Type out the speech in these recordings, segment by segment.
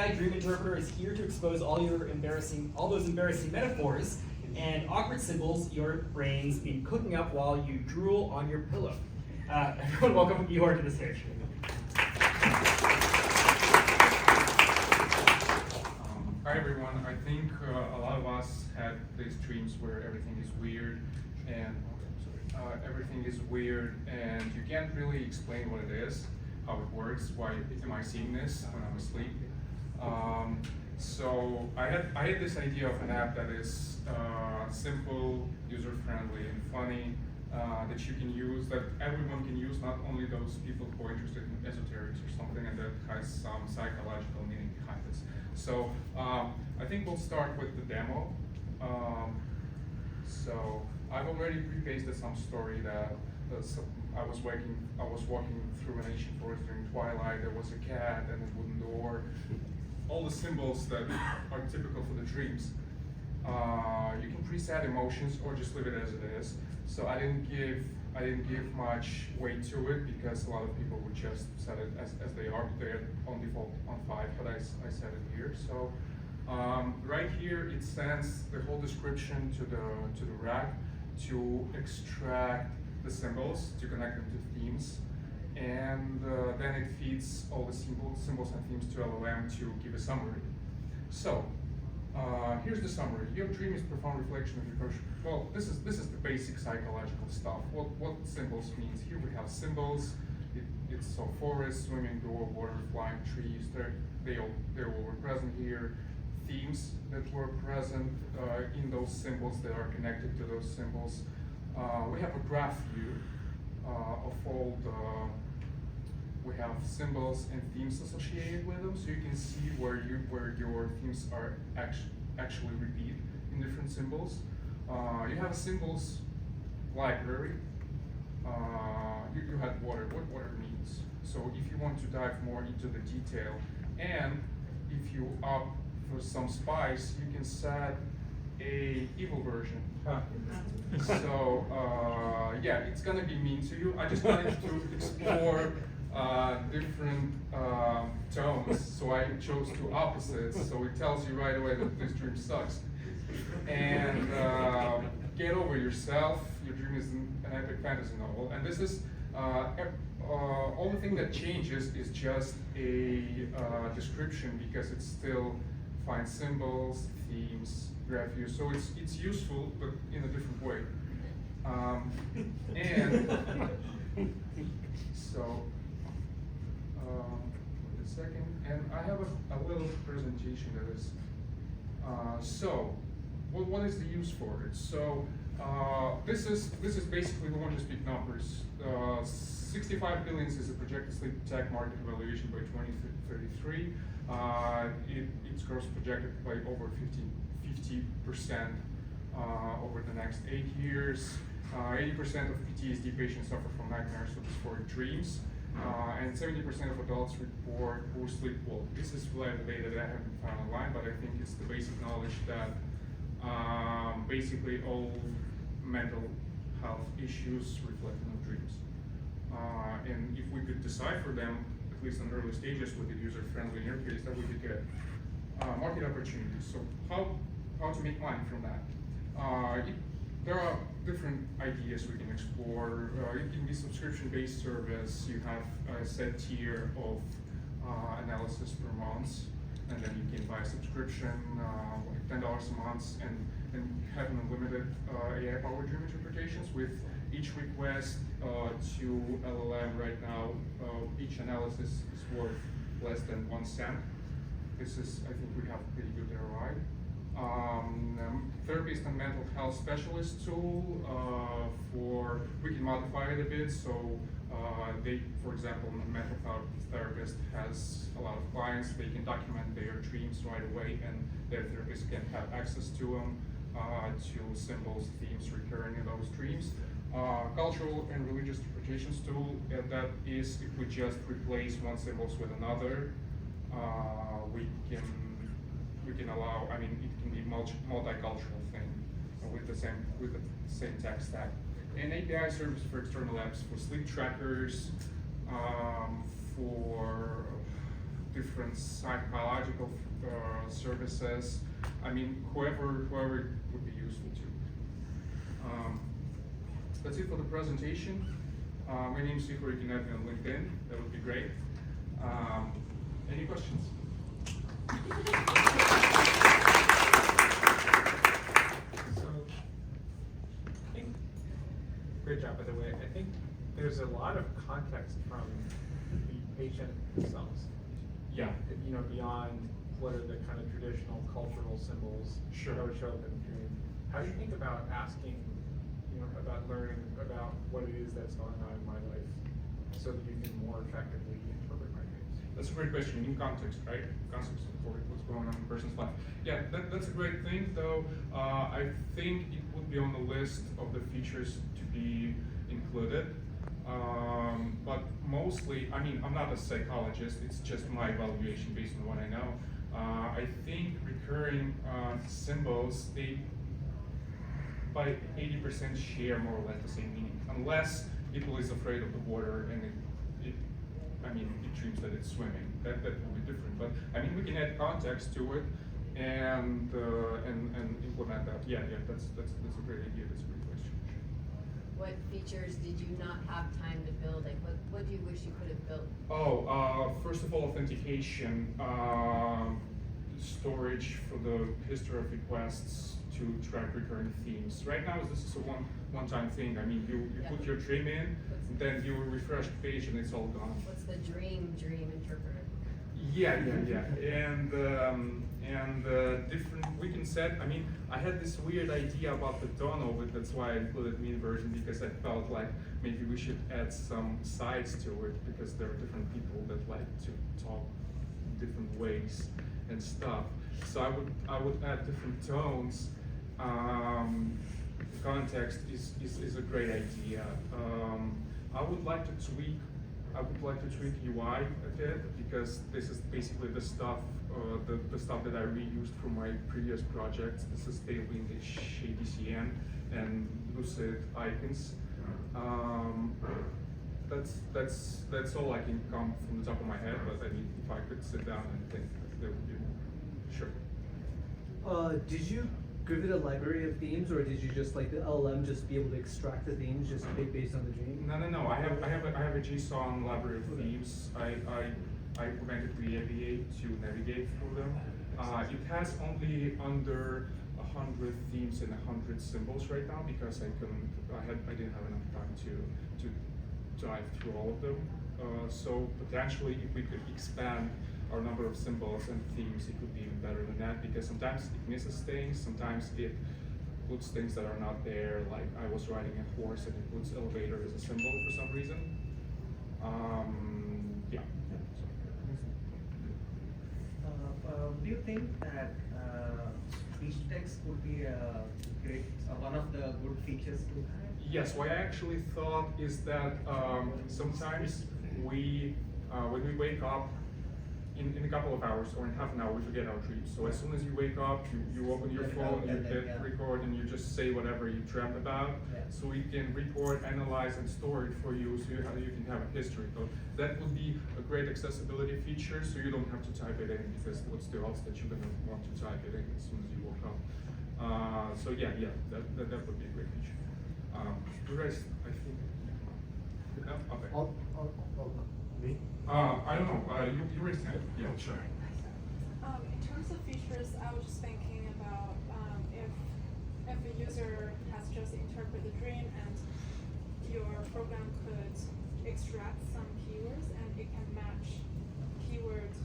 AI Dream Interpreter is here to expose all those embarrassing metaphors and awkward symbols your brains be cooking up while you drool on your pillow. Everyone, welcome Ihor to the stage. Hi everyone. I think a lot of us had these dreams where everything is weird and you can't really explain what it is, how it works, why am I seeing this when I'm asleep. So I had this idea of an app that is simple, user-friendly, and funny, that you can use, that everyone can use, not only those people who are interested in esoterics or something, and that has some psychological meaning behind this. So I think we'll start with the demo. So I've already pre-pasted some story that I was walking through an ancient forest during twilight. There was a cat and a wooden door. All the symbols that are typical for the dreams. You can preset emotions or just leave it as it is. So I didn't give much weight to it because a lot of people would just set it as they are. They're on default on 5, but I set it here. So right here it sends the whole description to the rack to extract the symbols, to connect them to themes, and then it feeds all the symbols and themes to LLM to give a summary. So here's the summary. Your dream is a profound reflection of your person. Well, this is the basic psychological stuff. What symbols means? Here we have symbols. It's so forest, swimming, door, water, flying, trees. They all were present here. Themes that were present in those symbols that are connected to those symbols. We have a graph view of all the. We have symbols and themes associated with them, so you can see where your themes are actually repeat in different symbols. You have a symbols library. You had water. What water means? So if you want to dive more into the detail, and if you opt for some spice, you can set a evil version. So yeah, it's gonna be mean to you. I just wanted to explore different tones, so I chose 2 opposites, so it tells you right away that this dream sucks. And get over yourself, your dream is an epic fantasy novel, and this is, only thing that changes is just a description, because it's still fine symbols, themes, graph view, so it's useful, but in a different way. And so, wait a second, and I have a little presentation that is, so, what is the use for it? So, this is basically, we want to speak numbers. 65 billion is the projected sleep tech market evaluation by 2033. Its growth projected by over 50% over the next 8 years. 80% of PTSD patients suffer from nightmares or dysphoric dreams, and 70% of adults report poor sleep quality. This is reliable data that I haven't found online, but I think it's the basic knowledge that basically all mental health issues reflect on dreams. And if we could decipher them, at least in early stages with the user-friendly interface, that we could get market opportunities. So how to make money from that? There are different ideas we can explore. It can be subscription-based service. You have a set tier of analysis per month, and then you can buy a subscription, like $10 a month, and have an unlimited AI-powered dream interpretations with each request to LLM right now. Each analysis is worth less than 1 cent. This is, I think we have a pretty good ROI. Therapist and mental health specialist tool we can modify it a bit. So for example, a mental health therapist has a lot of clients. They can document their dreams right away, and their therapist can have access to them, to symbols, themes recurring in those dreams. Cultural and religious interpretations tool, that is, if we just replace one symbols with another, we can allow, I mean, it can be multicultural thing with the same tech stack. And API service for external apps, for sleep trackers, for different psychological services. I mean, whoever would be useful to. That's it for the presentation. My name is Ihor. You can add me on LinkedIn. That would be great. Any questions? So, I think, great job, by the way. I think there's a lot of context from the patient themselves. Yeah. You know, beyond what are the kind of traditional cultural symbols Sure. that would show up in the dream. How do you think about asking, you know, about learning about what it is that's going on in my life so that you can more effectively interpret my dreams? That's a great question. In context, right? Context for what's going on in a person's life. Yeah, that's a great thing, though. I think it would be on the list of the features to be included. But mostly, I mean, I'm not a psychologist. It's just my evaluation based on what I know. I think recurring symbols, they by 80% share more or less the same meaning, unless people is afraid of the water and it dreams that it's swimming. That will be different. But I mean, we can add context to it and implement that. Yeah, that's a great idea. That's a great question. What features did you not have time to build? Like, what do you wish you could have built? Oh, first of all, authentication, storage for the history of requests to track recurring themes. Right now, this is a one-time thing. I mean, you put your dream in, then you refresh the page, and it's all gone. What's the dream interpreter? Yeah, and different. We can set. I mean, I had this weird idea about the tone of it. That's why I included mean version, because I felt like maybe we should add some sides to it, because there are different people that like to talk different ways and stuff. So I would add different tones. The context is a great idea. I would like to tweak UI a bit, because this is basically the stuff the stuff that I reused from my previous projects. This is Tailwind, HADCN, and Lucid icons. That's all I can come from the top of my head. But I mean, if I could sit down and think, there would be more. Sure. Did you give it a library of themes, or did you just like the LLM just be able to extract the themes just based on the dream? No. I have a JSON library of themes. I implemented the ABA to navigate through them. It has only under 100 themes and 100 symbols right now, because I didn't have enough time to dive through all of them. So potentially, if we could expand our number of symbols and themes, it could be even better than that, because sometimes it misses things, sometimes it puts things that are not there, like I was riding a horse and it puts elevator as a symbol for some reason. Yeah. Do you think that speech text would be one of the good features to have? Yes, what I actually thought is that sometimes when we wake up, in a couple of hours or in half an hour, we forget our dreams. So as soon as you wake up, you open your phone, you hit record, and you just say whatever you dreamt about. Yeah. So we can record, analyze, and store it for you, so you can have a history. So that would be a great accessibility feature, so you don't have to type it in, because what's the odds that you're gonna want to type it in as soon as you woke up? So yeah, that would be a great feature. The rest, I think. No? Okay. Me? I don't know. You raised hand. Yeah, sure. In terms of features, I was just thinking about if a user has just interpreted the dream and your program could extract some keywords and it can match keywords,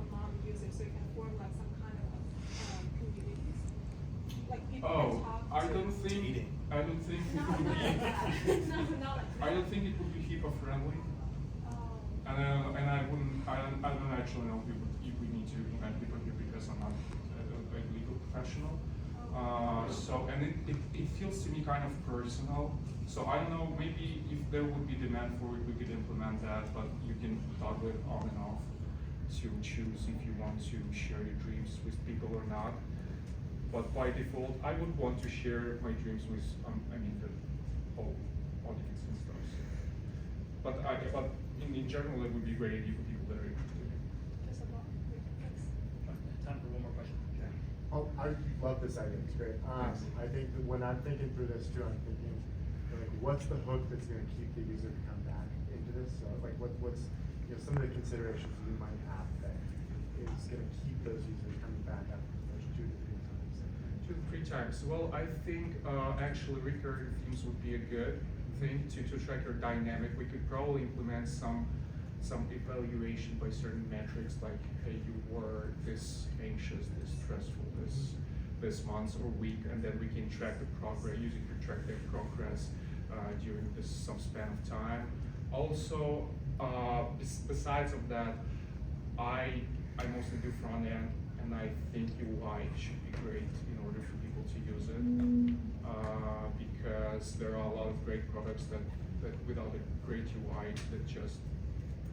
among users, so you can form like some kind of communities. Like people can talk I to. don't think it would be. Not like that. I don't think it would be HIPAA friendly. And I don't actually know if we need to implement HIPAA here, because I'm not a legal professional. So, and it feels to me kind of personal. So I don't know, maybe if there would be demand for it, we could implement that, but you can toggle it on and off to choose if you want to share your dreams with people or not. But by default, I would want to share my dreams with, the whole audience and stuff. But in general, it would be great idea for people that are interested. Just about Oh, I love this idea, it's great. Thanks. I think that when I'm thinking through this too, I'm thinking, like, what's the hook that's gonna keep the user to come back into this? So like, what's, you know, some of the considerations you might have that is gonna keep those users coming back after the first 2 to 3 times? 2 to 3 times. Well, I think actually recurring themes would be a good thing to track your dynamic. We could probably implement some evaluation by certain metrics, like, hey, you were this anxious, this stressful, this month or week, and then we can track the progress, using to track their progress during some span of time. Also, besides of that, I mostly do front end, and I think UI should be great in order for people to use it, because there are a lot of great products that without a great UI that just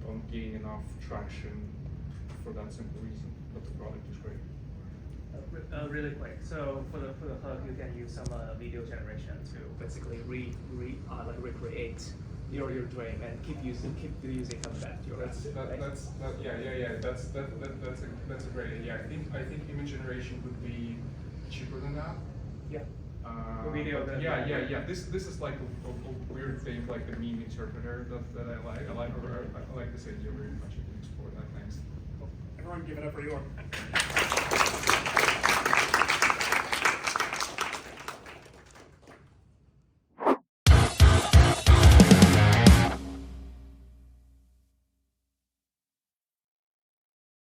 don't gain enough traction for that simple reason, but the product is great. Really quick. So for the hook, you can use some video generation to basically recreate your dream and keep the user come back to your app, right? That's a great idea. I think image generation would be cheaper than that. Yeah. Video. But yeah. This is like a weird thing, like the meme interpreter that I like. I like this idea very much. I can explore that. Thanks. Everyone give it up for Ihor.